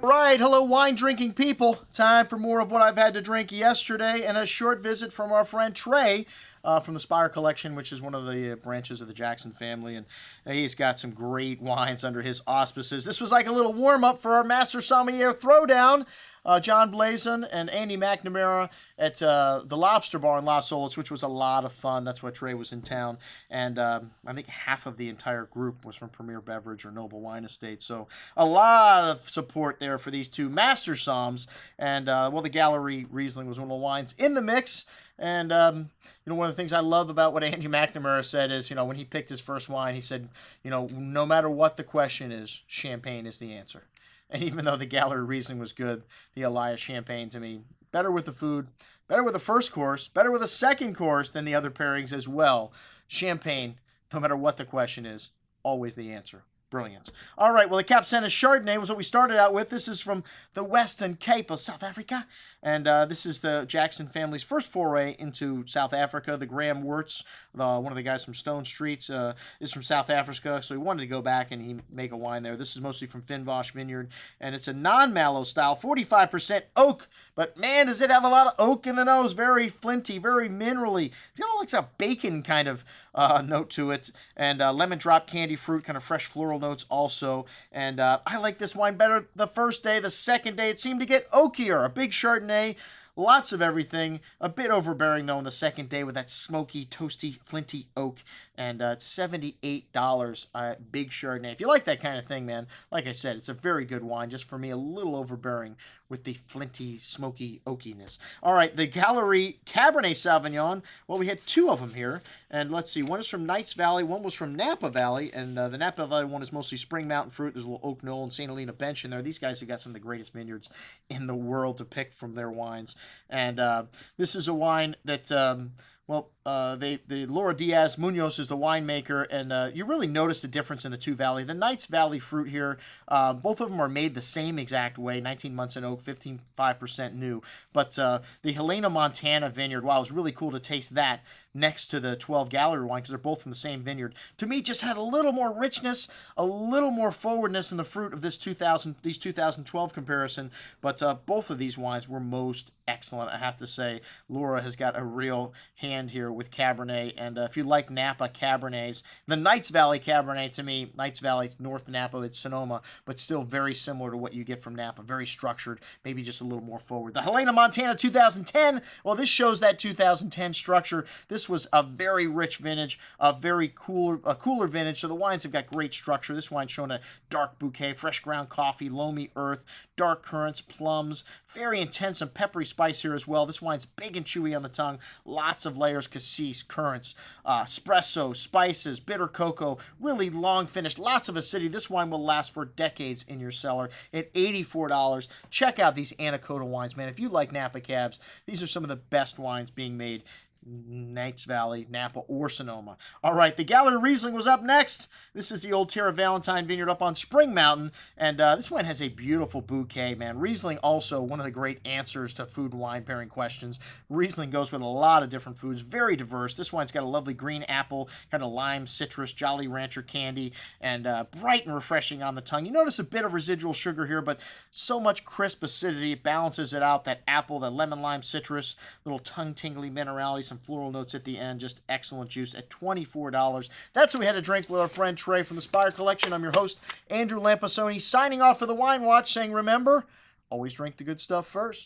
Right, hello wine-drinking people. Time for more of what I've had to drink yesterday and a short visit from our friend Trey from the Spire Collection, which is one of the branches of the Jackson family, and he's got some great wines under his auspices. This was like a little warm-up for our Master Sommelier Throwdown. John Blazon and Andy McNamara at the Lobster Bar in Las Olas, which was a lot of fun. That's why Trey was in town. And I think half of the entire group was from Premier Beverage or Noble Wine Estate. So a lot of support there for these two Master Somms. And, well, the Galerie Riesling was one of the wines in the mix. And, one of the things I love about what Andy McNamara said is, when he picked his first wine, he said, no matter what the question is, champagne is the answer. And even though the Galerie Riesling was good, the Elias Champagne, to me, better with the food, better with the first course, better with the second course than the other pairings as well. Champagne, no matter what the question is, always the answer. Brilliance. All right, well, the Capensis Chardonnay was what we started out with. This is from the Western Cape of South Africa, and this is the Jackson family's first foray into South Africa. The Graham Wirtz, one of the guys from Stone Street, is from South Africa, so he wanted to go back and he make a wine there. This is mostly from Finbosch Vineyard, and it's a non-mallow style, 45% oak, but man, does it have a lot of oak in the nose. Very flinty, very minerally. It's got like a bacon kind of note to it, and lemon drop candy fruit, kind of fresh floral notes also. And I like this wine better the first day. The second day, it seemed to get oakier. A big Chardonnay, lots of everything. A bit overbearing, though, on the second day with that smoky, toasty, flinty oak. And it's $78, big Chardonnay. If you like that kind of thing, man, like I said, it's a very good wine. Just for me, a little overbearing with the flinty, smoky oakiness. All right, the Galerie Cabernet Sauvignon. Well, we had two of them here. And let's see, one is from Knights Valley, one was from Napa Valley. And the Napa Valley one is mostly Spring Mountain fruit. There's a little Oak Knoll and St. Helena bench in there. These guys have got some of the greatest vineyards in the world to pick from their wines. And this is a wine that... the Laura Diaz Munoz is the winemaker, and you really notice the difference in the two valley. The Knights Valley fruit here, both of them are made the same exact way, 19 months in oak, 15.5% new. But the Helena, Montana vineyard, wow, it was really cool to taste that next to the 12 Galerie wine because they're both from the same vineyard. To me, just had a little more richness, a little more forwardness in the fruit of these 2012 comparison. But both of these wines were most excellent, I have to say. Laura has got a real hand here with Cabernet, and if you like Napa Cabernets, the Knights Valley Cabernet, to me, Knights Valley, North Napa, it's Sonoma, but still very similar to what you get from Napa, very structured, maybe just a little more forward. The Helena, Montana 2010, well, this shows that 2010 structure. This was a very rich vintage, a cooler vintage, so the wines have got great structure. This wine's shown a dark bouquet, fresh ground coffee, loamy earth, dark currants, plums, very intense and peppery spice here as well. This wine's big and chewy on the tongue, lots of layers, cassis, currants, espresso, spices, bitter cocoa, really long finish, lots of acidity. This wine will last for decades in your cellar at $84. Check out these Anakota wines, man. If you like Napa Cabs, these are some of the best wines being made. Knights Valley, Napa, or Sonoma. All right, the Galerie Riesling was up next. This is the old Terra Valentine Vineyard up on Spring Mountain, and this one has a beautiful bouquet, man. Riesling also one of the great answers to food and wine pairing questions. Riesling goes with a lot of different foods, very diverse. This wine's got a lovely green apple, kind of lime, citrus, Jolly Rancher candy, and bright and refreshing on the tongue. You notice a bit of residual sugar here, but so much crisp acidity, it balances it out. That apple, that lemon lime citrus, little tongue-tingly minerality, some floral notes at the end, just excellent juice at $24. That's what we had to drink with our friend Trey from the Spire Collection. I'm your host, Andrew Lampasoni, signing off for the Wine Watch, saying remember, always drink the good stuff first.